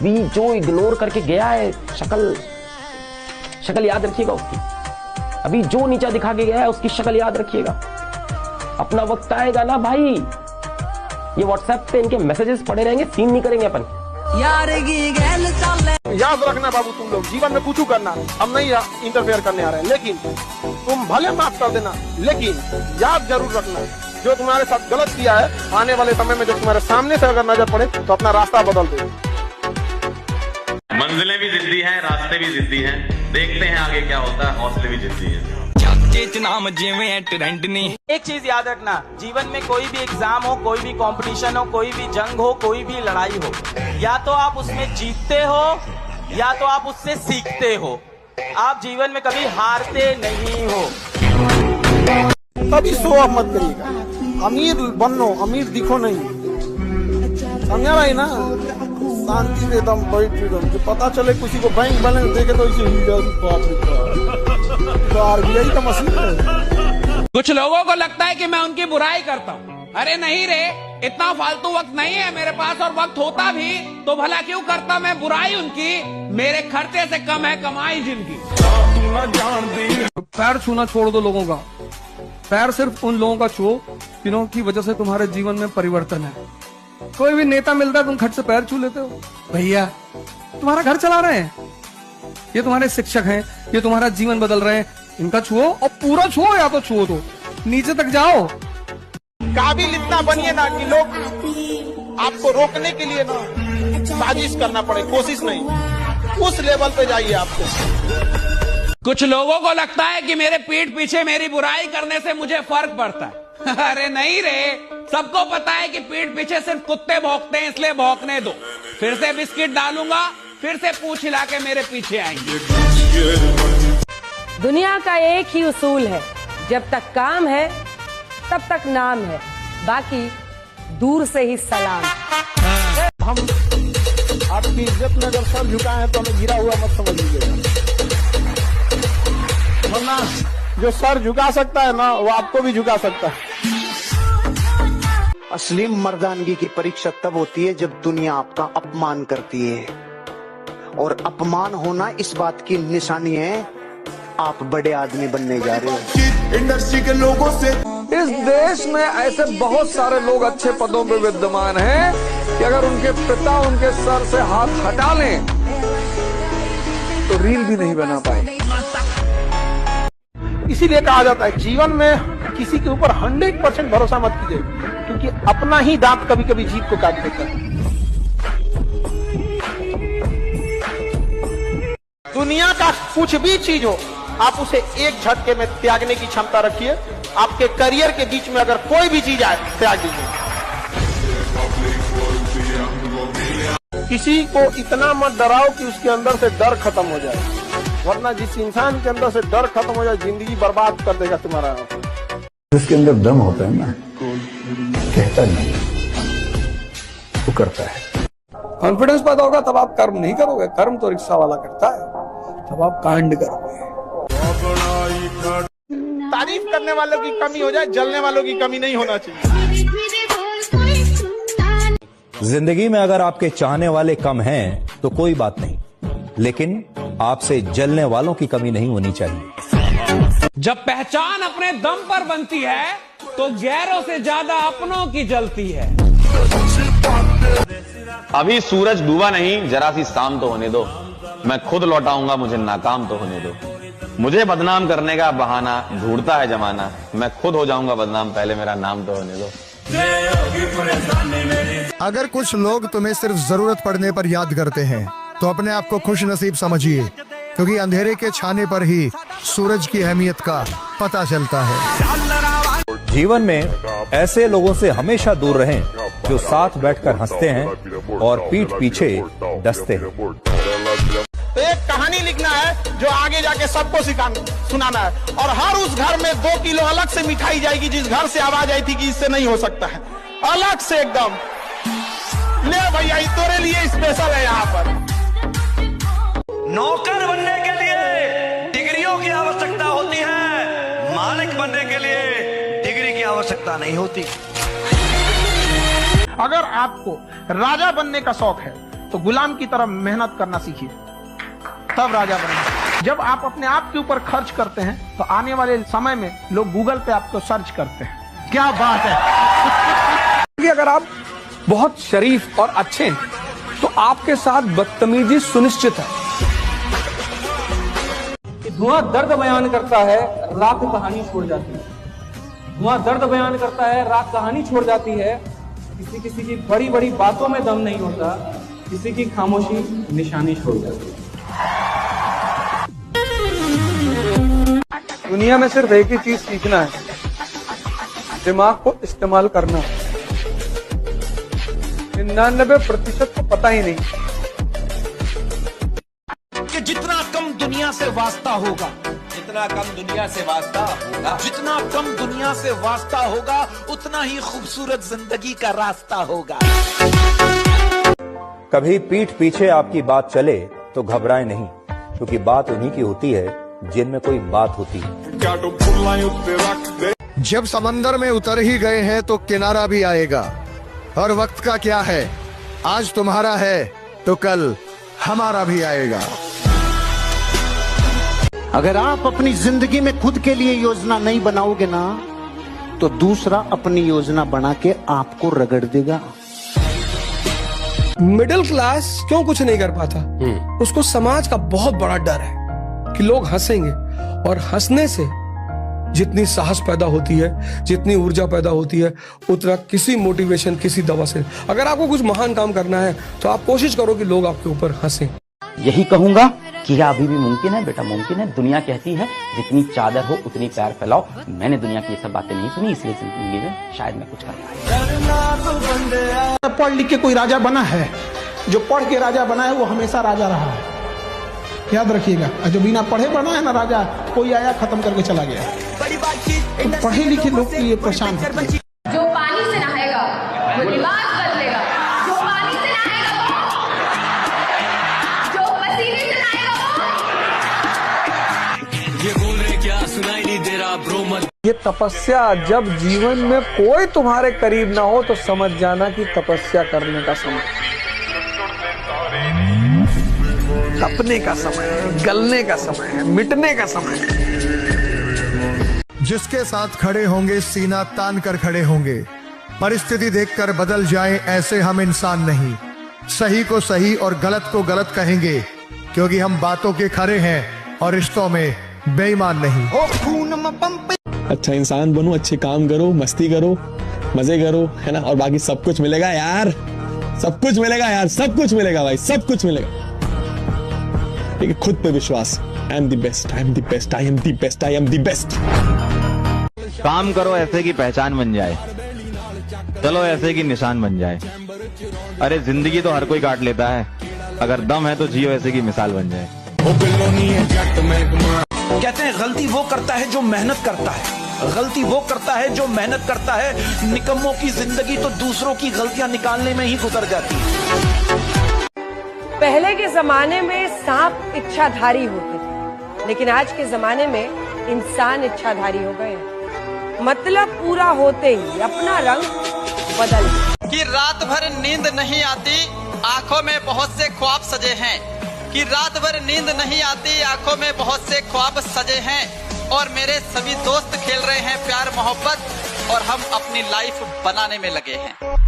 अभी जो इग्नोर करके गया है, शक्ल याद रखिएगा उसकी। अभी जो नीचा दिखा के गया है उसकी शक्ल याद रखिएगा। अपना वक्त आएगा ना भाई, ये व्हाट्सएप पे इनके मैसेजेस पड़े रहेंगे, सीन नहीं करेंगे अपन। याद रखना बाबू, तुम लोग जीवन में कुछ करना, हम नहीं इंटरफेयर करने आ रहे हैं, लेकिन तुम भले माफ कर देना, लेकिन याद जरूर रखना जो तुम्हारे साथ गलत किया है, आने वाले समय में जो तुम्हारे सामने से अगर नजर पड़े तो अपना रास्ता बदल दे। मंजिलें भी जिद्दी हैं, रास्ते भी जिद्दी हैं, देखते हैं आगे क्या होता है, हौसले भी जिद्दी हैं। एक चीज याद रखना, जीवन में कोई भी एग्जाम हो, कोई भी कंपटीशन हो, कोई भी जंग हो, कोई भी लड़ाई हो, या तो आप उसमें जीतते हो या तो आप उससे सीखते हो। आप जीवन में कभी हारते नहीं हो। कभी शो ऑफ मत करिएगा, अमीर बनो, अमीर दिखो नहीं, समझा भाई ना। शांति से एकदम बैठ जो पता चले किसी को बैंक बैलेंस देखे तो इसे आरबीआई का मशीन है। कुछ लोगों को लगता है कि मैं उनकी बुराई करता हूँ। अरे नहीं रे, इतना फालतू वक्त नहीं है मेरे पास, और वक्त होता भी तो भला क्यों करता मैं बुराई उनकी। मेरे खर्चे से कम है कमाई जिनकी। पैर छूना छोड़ दो लोगों का, पैर सिर्फ उन लोगों का छुओ जिन्हों की वजह से तुम्हारे जीवन में परिवर्तन है। कोई भी नेता मिलता है तुम खट से पैर छू लेते हो। भैया तुम्हारा घर चला रहे हैं, ये तुम्हारे शिक्षक हैं, ये तुम्हारा जीवन बदल रहे हैं, इनका छुओ और पूरा छुओ, या तो छुओ तो नीचे तक जाओ। काबिल इतना बनिए ना कि लोग आपको रोकने के लिए ना साजिश करना पड़े, कोशिश नहीं, उस लेवल पे जाइए आपको। कुछ लोगों को लगता है कि मेरे पीठ पीछे मेरी बुराई करने से मुझे फर्क पड़ता है। अरे नहीं रे, सबको पता है कि पीठ पीछे सिर्फ कुत्ते भौंकते हैं, इसलिए भौंकने दो। फिर से बिस्किट डालूंगा, फिर से पूंछ हिला के मेरे पीछे आएंगे। दुनिया का एक ही उसूल है, जब तक काम है तब तक नाम है, बाकी दूर से ही सलाम। हम आपकी इज्जत में अगर सर झुकाए हैं तो हमें गिरा हुआ मत समझ लीजिएगा, वरना जो सर झुका सकता है ना वो आपको भी झुका सकता है। असली मर्दानगी की परीक्षा तब होती है जब दुनिया आपका अपमान करती है, और अपमान होना इस बात की निशानी है आप बड़े आदमी बनने जा रहे हो। इंडस्ट्री के लोगों से इस देश में ऐसे बहुत सारे लोग अच्छे पदों पे विद्यमान हैं कि अगर उनके पिता उनके सर से हाथ हटा लें तो रील भी नहीं बना पाए। इसीलिए कहा जाता है जीवन में किसी के ऊपर 100% भरोसा मत कीजिए, क्योंकि अपना ही दांत कभी कभी जीभ को काट देता है। दुनिया का कुछ भी चीज हो, आप उसे एक झटके में त्यागने की क्षमता रखिए। आपके करियर के बीच में अगर कोई भी चीज आए, त्याग दीजिए। किसी को इतना मत डराओ कि उसके अंदर से डर खत्म हो जाए, वरना जिस इंसान के अंदर से डर खत्म हो जाए जिंदगी बर्बाद कर देगा तुम्हारा। जिसके अंदर दम होता है ना, कहता नहीं वो करता है। कॉन्फिडेंस पैदा होगा तब आप कर्म नहीं करोगे, कर्म तो रिक्शा वाला करता है, तब आप कांड करोगे। तारीफ करने वालों की कमी हो जाए, जलने वालों की कमी नहीं होना चाहिए। जिंदगी में अगर आपके चाहने वाले कम हैं तो कोई बात नहीं, लेकिन आपसे जलने वालों की कमी नहीं होनी चाहिए। जब पहचान अपने दम पर बनती है तो गैरों से ज्यादा अपनों की जलती है। अभी सूरज डूबा नहीं, जरा सी शाम तो होने दो, मैं खुद लौटाऊंगा, मुझे नाकाम तो होने दो। मुझे बदनाम करने का बहाना ढूंढता है जमाना, मैं खुद हो जाऊंगा बदनाम, पहले मेरा नाम तो होने दो। अगर कुछ लोग तुम्हें सिर्फ जरूरत पड़ने पर याद करते हैं तो अपने आप को खुश नसीब समझिए, क्योंकि अंधेरे के छाने पर ही सूरज की अहमियत का पता चलता है। जीवन में ऐसे लोगों से हमेशा दूर रहें जो साथ बैठकर हंसते हैं और पीठ पीछे डसते हैं। तो एक कहानी लिखना है जो आगे जाके सबको सुनाना है, और हर उस घर में 2 किलो अलग से मिठाई जाएगी जिस घर से आवाज आई थी कि इससे नहीं हो सकता है, अलग से एकदम। ले भैया, तेरे लिए स्पेशल है यहाँ पर। नौकर बनने के लिए डिग्रियों की आवश्यकता होती है, मालिक बनने के लिए डिग्री की आवश्यकता नहीं होती। अगर आपको राजा बनने का शौक है तो गुलाम की तरह मेहनत करना सीखिए, तब राजा बनेंगे। जब आप अपने आप के ऊपर खर्च करते हैं तो आने वाले समय में लोग गूगल पे आपको सर्च करते हैं। क्या बात है कि अगर आप बहुत शरीफ और अच्छे हैं तो आपके साथ बदतमीजी सुनिश्चित है। धुआं दर्द बयान करता है, राख कहानी छोड़ जाती है। धुआं दर्द बयान करता है, राख कहानी छोड़ जाती है। किसी किसी की बड़ी बड़ी बातों में दम नहीं होता, किसी की खामोशी निशानी छोड़ जाती है। दुनिया में सिर्फ एक ही चीज सीखना है, दिमाग को इस्तेमाल करना है। 99% को पता ही नहीं कि जितना कम दुनिया से वास्ता होगा, जितना कम दुनिया से वास्ता होगा, जितना कम दुनिया से वास्ता होगा, उतना ही खूबसूरत जिंदगी का रास्ता होगा। कभी पीठ पीछे आपकी बात चले तो घबराएं नहीं, क्योंकि बात उन्हीं की होती है जिनमें कोई बात होती है। जब समंदर में उतर ही गए हैं तो किनारा भी आएगा। और वक्त का क्या है, आज तुम्हारा है तो कल हमारा भी आएगा। अगर आप अपनी जिंदगी में खुद के लिए योजना नहीं बनाओगे ना, तो दूसरा अपनी योजना बना के आपको रगड़ देगा। मिडिल क्लास क्यों कुछ नहीं कर पाता? उसको समाज का बहुत बड़ा डर है कि लोग हंसेंगे, और हंसने से जितनी साहस पैदा होती है, जितनी ऊर्जा पैदा होती है, उतना किसी मोटिवेशन, किसी दवा से। अगर आपको कुछ महान काम करना है तो आप कोशिश करो कि लोग आपके ऊपर हंसें। यही कहूंगा कि यह अभी भी मुमकिन है बेटा, मुमकिन है। दुनिया कहती है जितनी चादर हो उतनी पैर फैलाओ। मैंने दुनिया की ये सब बातें नहीं सुनी, इसलिए जिंदगी में शायद मैं कुछ कर पाऊं। पढ़ लिख के कोई राजा बना है? जो पढ़ के राजा बना है वो हमेशा राजा रहा है, याद रखिएगा। जो बिना पढ़े बना है ना राजा, कोई आया खत्म करके चला गया। तो पढ़े लिखे लोग के लिए परेशान होते हैं। जो पानी से नहाएगा वो लिबास बदलेगा, जो पानी से नहाएगा जो पसीने से नहाएगा ये बोल रहे क्या सुनाई नहीं दे रहा ब्रो मत। ये तपस्या, जब जीवन में कोई तुम्हारे करीब ना हो तो समझ जाना कि तपस्या करने का समय, तपने का समय है, गलने का समय है, मिटने का समय है। जिसके साथ खड़े होंगे सीना तान कर खड़े होंगे। परिस्थिति देखकर बदल जाए ऐसे हम इंसान नहीं। सही को सही और गलत को गलत कहेंगे, क्योंकि हम बातों के खरे हैं और रिश्तों में बेईमान नहीं। अच्छा इंसान बनो, अच्छे काम करो, मस्ती करो, मजे करो, है ना, और बाकी सब कुछ मिलेगा यार, सब कुछ मिलेगा यार, सब कुछ मिलेगा भाई, सब कुछ मिलेगा। लेकिन खुद पे विश्वास। I am the best, I am the best, I am the best, I am the best. काम करो ऐसे की पहचान बन जाए, चलो ऐसे की निशान बन जाए। अरे जिंदगी तो हर कोई काट लेता है, अगर दम है तो जियो ऐसे की मिसाल बन जाए। कहते हैं गलती वो करता है जो मेहनत करता है, गलती वो करता है जो मेहनत करता है। निकम्मों की जिंदगी तो दूसरों की गलतियां निकालने में ही गुजर जाती है। पहले के जमाने में सांप इच्छाधारी होते थे, लेकिन आज के जमाने में इंसान इच्छाधारी हो गए हैं। मतलब पूरा होते ही अपना रंग बदल। कि रात भर नींद नहीं आती, आंखों में बहुत से ख्वाब सजे हैं। कि रात भर नींद नहीं आती, आंखों में बहुत से ख्वाब सजे हैं। और मेरे सभी दोस्त खेल रहे हैं प्यार मोहब्बत, और हम अपनी लाइफ बनाने में लगे हैं।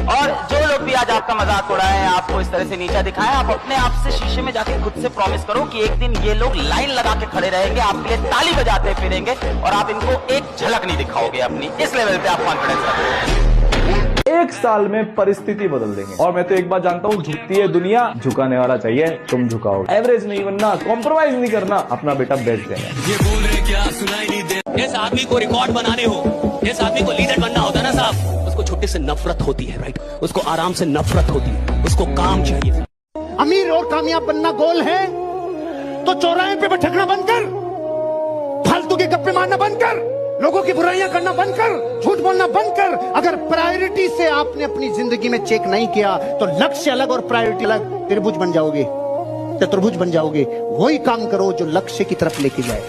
और जो लोग भी आज आपका मजाक उड़ाए, आपको इस तरह से नीचा दिखाएं, आप अपने आप से शीशे में जाके खुद से प्रॉमिस करो कि एक दिन ये लोग लाइन लगा के खड़े रहेंगे, आपके लिए ताली बजाते फिरेंगे, और आप इनको एक झलक नहीं दिखाओगे अपनी। इस लेवल पे आप कॉन्फिडेंस रखो। 1 साल में परिस्थिति बदल देंगे। और मैं तो एक बात जानता हूँ, झुकती है दुनिया, झुकाने वाला चाहिए, तुम झुकाओगे। एवरेज नहीं बनना, कॉम्प्रोमाइज नहीं करना, अपना बेटा बेस्ट देना। ये बोल रहे क्या सुनाई नहीं दे। इस आदमी को रिकॉर्ड बनाने हो, इस आदमी को लीडर बनना होता है ना साहब, उसको छुट्टी से नफरत होती है, राइट? उसको आराम से नफरत होती है, उसको काम चाहिए। अमीर और कामयाब बनना गोल है तो चौराहे पे भटकना बंद कर, फालतू के गप्पे मारना बंद कर, लोगों की बुराइयां करना बंद कर, झूठ बोलना बंद कर। अगर प्रायोरिटी से आपने अपनी जिंदगी में चेक नहीं किया तो लक्ष्य अलग और प्रायोरिटी अलग, त्रिभुज बन जाओगे, चतुर्भुज बन जाओगे। वही काम करो जो लक्ष्य की तरफ लेके जाए।